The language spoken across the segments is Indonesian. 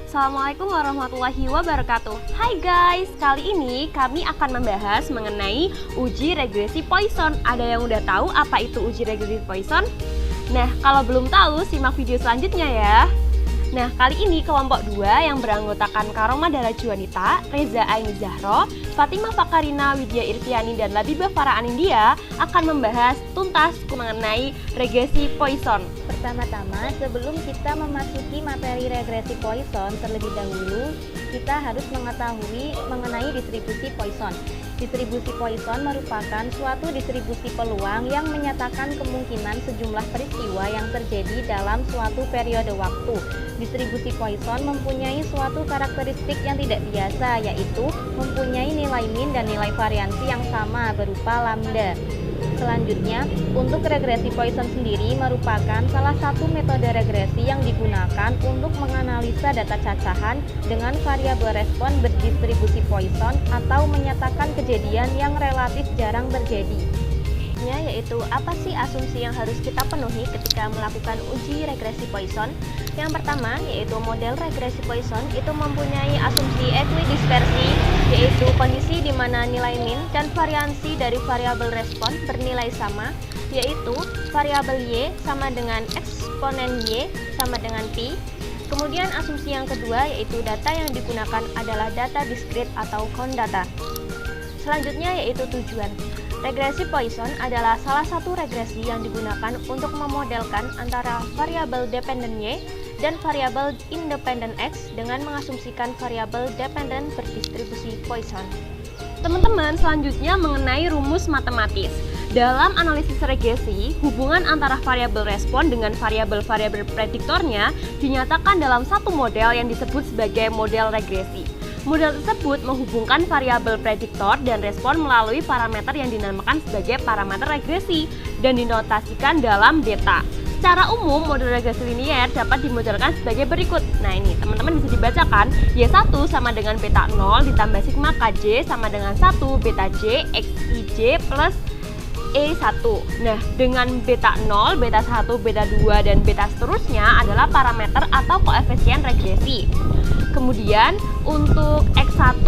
Assalamualaikum warahmatullahi wabarakatuh. Hai guys, kali ini kami akan membahas mengenai uji regresi Poisson. Ada yang udah tahu apa itu uji regresi Poisson? Nah, kalau belum tahu simak video selanjutnya ya. Nah, kali ini kelompok 2 yang beranggotakan Karoma Dara Juanita, Reza Aini Zahro, Fatimah Fakarina Widya Irtiani, dan Labibah Farah Anindya akan membahas tuntas mengenai regresi Poisson. Pertama-tama, sebelum kita memasuki materi regresi Poisson, terlebih dahulu kita harus mengetahui mengenai distribusi Poisson. Distribusi Poisson merupakan suatu distribusi peluang yang menyatakan kemungkinan sejumlah peristiwa yang terjadi dalam suatu periode waktu. Distribusi Poisson mempunyai suatu karakteristik yang tidak biasa, yaitu mempunyai nilai min dan nilai variansi yang sama berupa lambda. Selanjutnya, untuk regresi Poisson sendiri merupakan salah satu metode regresi yang digunakan untuk menganalisa data cacahan dengan variabel respon berdistribusi Poisson atau menyatakan kejadian yang relatif jarang terjadi. Yaitu apa sih asumsi yang harus kita penuhi ketika melakukan uji regresi Poisson? Yang pertama yaitu model regresi Poisson itu mempunyai asumsi equidispersi, yaitu kondisi di mana nilai min dan variansi dari variabel respon bernilai sama, yaitu variabel y sama dengan eksponen y sama dengan pi. Kemudian asumsi yang kedua yaitu data yang digunakan adalah data diskrit atau count data. Selanjutnya yaitu tujuan. Regresi Poisson adalah salah satu regresi yang digunakan untuk memodelkan antara variabel dependen Y dan variabel independen X dengan mengasumsikan variabel dependen berdistribusi Poisson. Teman-teman, selanjutnya mengenai rumus matematis. Dalam analisis regresi, hubungan antara variabel respon dengan variabel-variabel prediktornya dinyatakan dalam satu model yang disebut sebagai model regresi. Model tersebut menghubungkan variabel prediktor dan respon melalui parameter yang dinamakan sebagai parameter regresi dan dinotasikan dalam beta. Secara umum, model regresi linier dapat dimodelkan sebagai berikut. Nah ini, teman-teman bisa dibacakan, Y1 sama dengan beta 0 ditambah sigma Kj sama dengan 1 beta J Xij plus E1. Nah, dengan beta 0, beta 1, beta 2, dan beta seterusnya adalah parameter atau koefisien regresi. Kemudian untuk X1,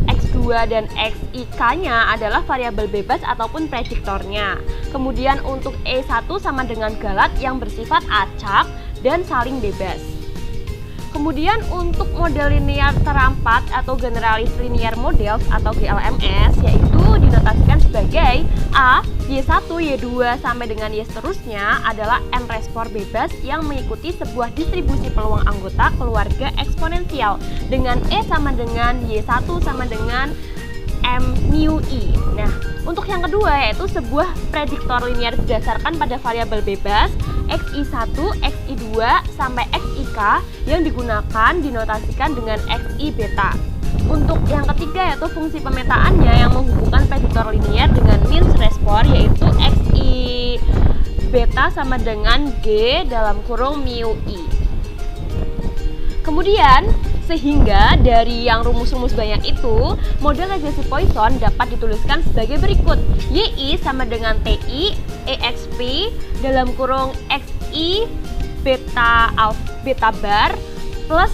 X2, dan XIK-nya adalah variabel bebas ataupun prediktornya. Kemudian untuk E1 sama dengan galat yang bersifat acak dan saling bebas. Kemudian untuk model linear terampat atau generalis linear models atau GLMS yaitu dinotasikan sebagai A, Y1, Y2 sampai dengan Y seterusnya adalah M respon bebas yang mengikuti sebuah distribusi peluang anggota keluarga eksponensial dengan E sama dengan Y1 sama dengan M mu I. Nah, untuk yang kedua yaitu sebuah prediktor linear berdasarkan pada variabel bebas XI1, XI2 sampai XIK yang digunakan dinotasikan dengan XI beta. Untuk yang ketiga yaitu fungsi pemetaannya yang menghubungkan prediktor linear dengan mean respon yaitu XI beta sama dengan G dalam kurung mu I. Kemudian sehingga dari yang rumus-rumus banyak itu, model regresi Poisson dapat dituliskan sebagai berikut. YI sama dengan TI, EXP dalam kurung XI beta bar plus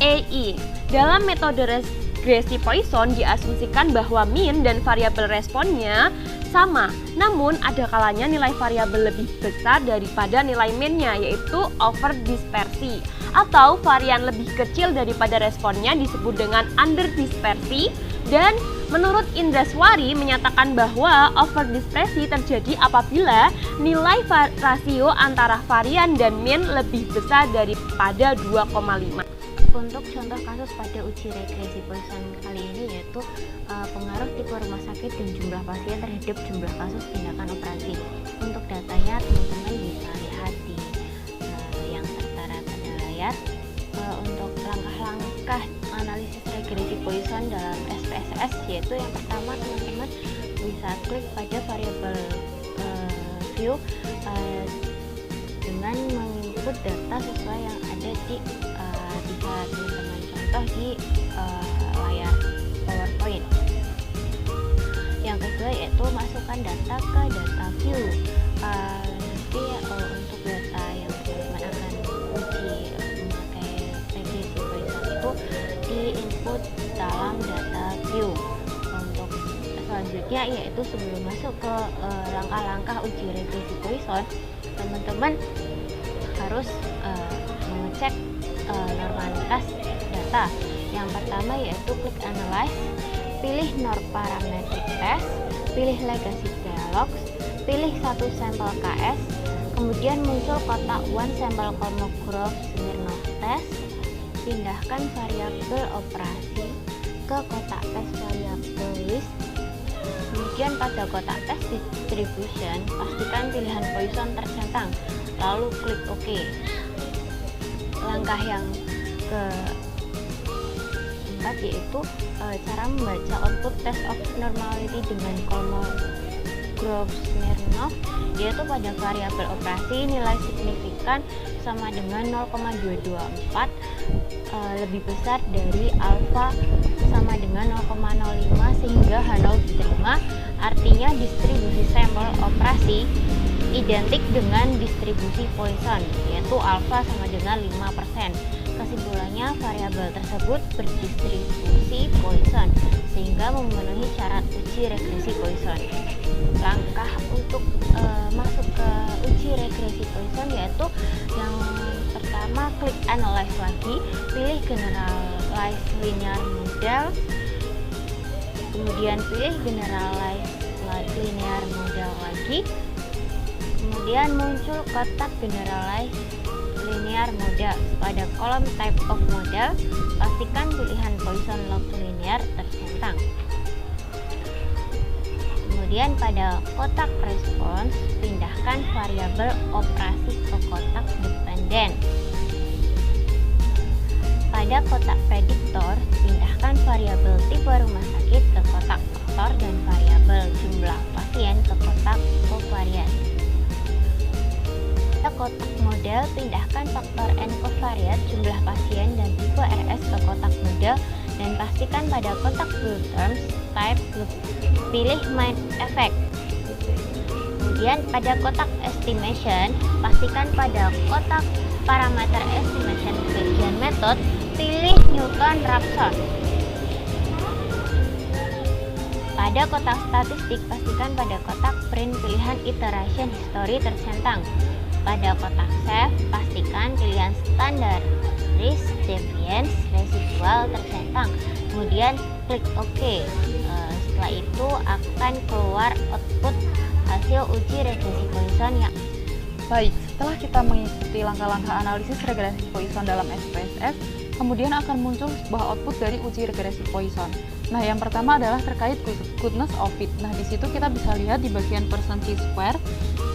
EI. Dalam metode regresi Poisson diasumsikan bahwa min dan variabel responnya sama, namun ada kalanya nilai variabel lebih besar daripada nilai minnya, yaitu overdispersi, atau varian lebih kecil daripada responnya disebut dengan underdispersi. Dan menurut Indraswari menyatakan bahwa overdispersi terjadi apabila nilai rasio antara varian dan min lebih besar daripada 2,5. Untuk contoh kasus pada uji regresi Poisson kali ini yaitu pengaruh tipe rumah sakit dan jumlah pasien terhadap jumlah kasus tindakan operasi. Untuk datanya teman-teman bisa lihat di yang tertera pada layar. Untuk langkah-langkah analisis regresi Poisson dalam SPSS yaitu yang pertama teman-teman bisa klik pada variabel view dengan menginput data sesuai yang ada di bisa teman-teman contoh di layar PowerPoint. Yang kedua yaitu masukkan data ke data view. Nanti untuk data yang teman-teman akan uji memakai regresi input dalam data view. Untuk selanjutnya yaitu sebelum masuk ke langkah-langkah uji regresi Poisson, teman-teman harus mengecek normalitas data. Yang pertama yaitu klik analyze, pilih norm parametric test, pilih legacy dialogs, pilih satu sampel KS, kemudian muncul kotak one sample Kolmogorov Smirnov test, pindahkan variabel operasi ke kotak tes variabel list. Kemudian pada kotak tes distribution, pastikan pilihan Poisson tercentang, lalu klik OK. Langkah yang keempat yaitu cara membaca output test of normality dengan Kolmogorov Smirnov, yaitu pada variabel operasi nilai signifikan sama dengan 0,224 lebih besar dari alfa sama dengan 0,05 sehingga H0 diterima, artinya distribusi sampel operasi identik dengan distribusi Poisson, yaitu alfa sama dengan 5%. Kesimpulannya, variabel tersebut berdistribusi Poisson sehingga memenuhi syarat uji regresi Poisson. Langkah untuk masuk ke uji regresi Poisson yaitu yang pertama, klik analyze lagi, pilih generalize linear model, kemudian pilih generalize linear model lagi, kemudian muncul kotak generalize linear model. Pada kolom type of model, pastikan pilihan Poisson log linear tercentang. Kemudian pada kotak response, pindahkan variabel operasi ke kotak dependen. Pada kotak prediktor, pindahkan variabel tipe rumah sakit ke kotak faktor dan variabel jumlah pasien ke kotak kovarian. Pada kotak model, pindahkan faktor n kovariat, jumlah pasien dan tipe RS ke kotak model dan pastikan pada kotak blue terms type pilih main effect. Kemudian pada kotak estimation, pastikan pada kotak parameter estimation bagian method pilih Newton-Raphson. Pada kotak statistik, pastikan pada kotak print pilihan iteration history tercentang. Pada kotak save, pastikan pilihan standar risk deviance residual tercentang. Kemudian klik OK. Setelah itu akan keluar output hasil uji regresi Poisson yang baik. Setelah kita mengikuti langkah-langkah analisis regresi Poisson dalam SPSS, kemudian akan muncul sebuah output dari uji regresi Poisson. Nah, yang pertama adalah terkait goodness of fit. Nah, di situ kita bisa lihat di bagian percentage square.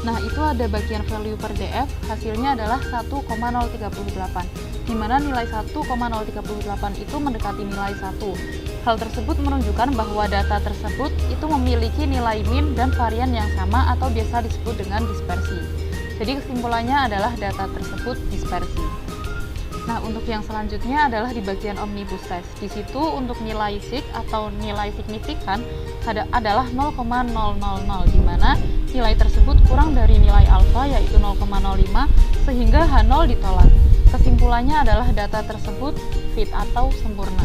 Nah, itu ada bagian value per DF, hasilnya adalah 1,038, di mana nilai 1,038 itu mendekati nilai 1. Hal tersebut menunjukkan bahwa data tersebut itu memiliki nilai mean dan varian yang sama atau biasa disebut dengan dispersi. Jadi kesimpulannya adalah data tersebut dispersi. Nah, untuk yang selanjutnya adalah di bagian omnibus test. Di situ untuk nilai sig atau nilai signifikan adalah 0,000, di mana nilai tersebut kurang dari nilai alfa yaitu 0,05 sehingga H0 ditolak. Kesimpulannya adalah data tersebut fit atau sempurna.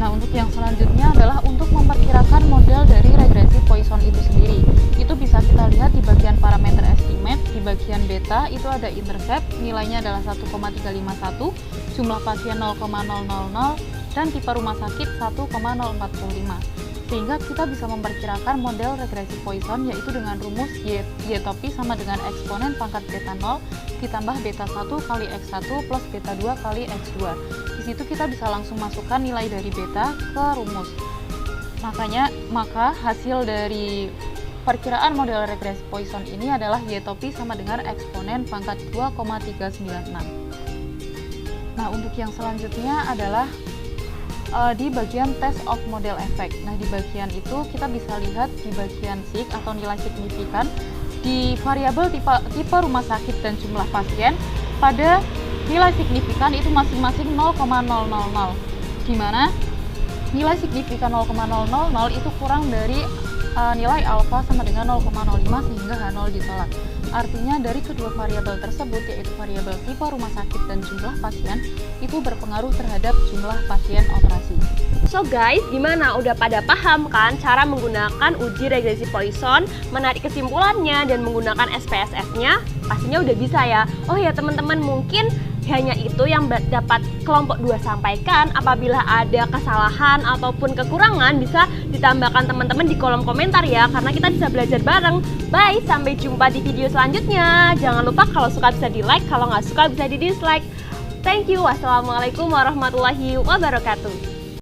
Nah, untuk yang selanjutnya adalah untuk memperkirakan model dari regresi Poisson itu sendiri. Itu bisa kita lihat di bagian parameter estimate, di bagian beta itu ada intercept, nilainya adalah 1,351, jumlah pasien 0,000, dan tipe rumah sakit 1,045. Sehingga kita bisa memperkirakan model regresi Poisson yaitu dengan rumus Y topi sama dengan eksponen pangkat beta 0 ditambah beta 1 kali X1 plus beta 2 kali X2. Di situ kita bisa langsung masukkan nilai dari beta ke rumus. Maka hasil dari perkiraan model regresi Poisson ini adalah Y topi sama dengan eksponen pangkat 2,396. Nah, untuk yang selanjutnya adalah di bagian test of model effect. Nah, di bagian itu kita bisa lihat di bagian sig atau nilai signifikan di variabel tipe rumah sakit dan jumlah pasien pada nilai signifikan itu masing-masing 0,000, di mana nilai signifikan 0,000 itu kurang dari nilai alfa sama dengan 0,05 sehingga H0 ditolak. Artinya dari kedua variabel tersebut, yaitu variabel tipe rumah sakit dan jumlah pasien, itu berpengaruh terhadap jumlah pasien operasi. So guys, gimana? Udah pada paham kan cara menggunakan uji regresi Poisson, menarik kesimpulannya, dan menggunakan SPSS-nya? Pastinya udah bisa ya. Oh ya teman-teman, mungkin hanya itu yang dapat kelompok 2 sampaikan. Apabila ada kesalahan ataupun kekurangan, bisa ditambahkan teman-teman di kolom komentar ya, karena kita bisa belajar bareng. Bye, sampai jumpa di video selanjutnya. Jangan lupa kalau suka bisa di like, kalau nggak suka bisa di dislike. Thank you. Wassalamualaikum warahmatullahi wabarakatuh.